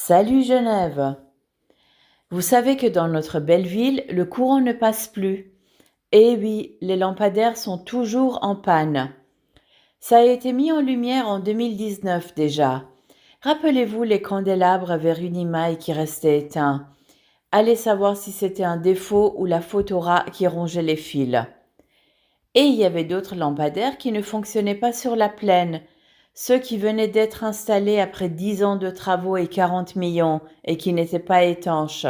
Salut Genève! Vous savez que dans notre belle ville, le courant ne passe plus. Eh oui, les lampadaires sont toujours en panne. Ça a été mis en lumière en 2019 déjà. Rappelez-vous les candélabres vers Unimail qui restaient éteints. Allez savoir si c'était un défaut ou la faute au rat qui rongeait les fils. Et il y avait d'autres lampadaires qui ne fonctionnaient pas sur la plaine, ceux qui venaient d'être installés après 10 ans de travaux et 40 millions et qui n'étaient pas étanches.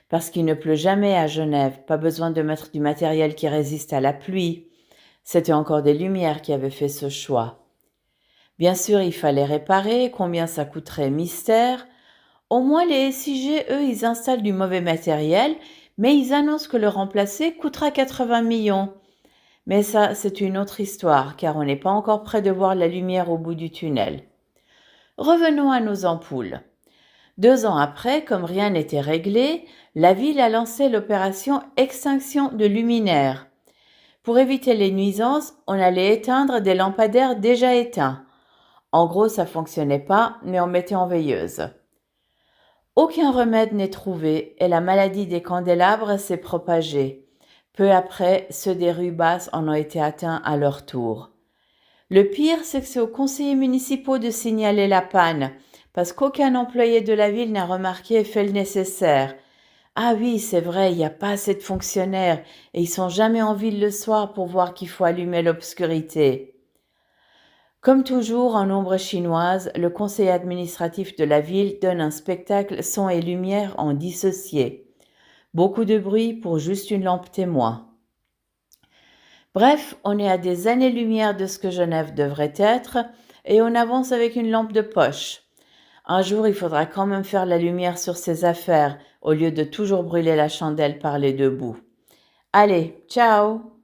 Parce qu'il ne pleut jamais à Genève, pas besoin de mettre du matériel qui résiste à la pluie. C'était encore des Lumières qui avaient fait ce choix. Bien sûr, il fallait réparer, combien ça coûterait, mystère. Au moins les SIG, eux, ils installent du mauvais matériel, mais ils annoncent que le remplacer coûtera 80 millions. Mais ça, c'est une autre histoire, car on n'est pas encore près de voir la lumière au bout du tunnel. Revenons à nos ampoules. 2 ans après, comme rien n'était réglé, la ville a lancé l'opération extinction de luminaires. Pour éviter les nuisances, on allait éteindre des lampadaires déjà éteints. En gros, ça fonctionnait pas, mais on mettait en veilleuse. Aucun remède n'est trouvé et la maladie des candélabres s'est propagée. Peu après, ceux des rues basses en ont été atteints à leur tour. Le pire, c'est que c'est aux conseillers municipaux de signaler la panne, parce qu'aucun employé de la ville n'a remarqué et fait le nécessaire. Ah oui, c'est vrai, il n'y a pas assez de fonctionnaires, et ils sont jamais en ville le soir pour voir qu'il faut allumer l'obscurité. Comme toujours en ombre chinoise, le conseil administratif de la ville donne un spectacle son et lumière en dissocié. Beaucoup de bruit pour juste une lampe témoin. Bref, on est à des années-lumière de ce que Genève devrait être, et on avance avec une lampe de poche. Un jour, il faudra quand même faire la lumière sur ses affaires, au lieu de toujours brûler la chandelle par les deux bouts. Allez, ciao!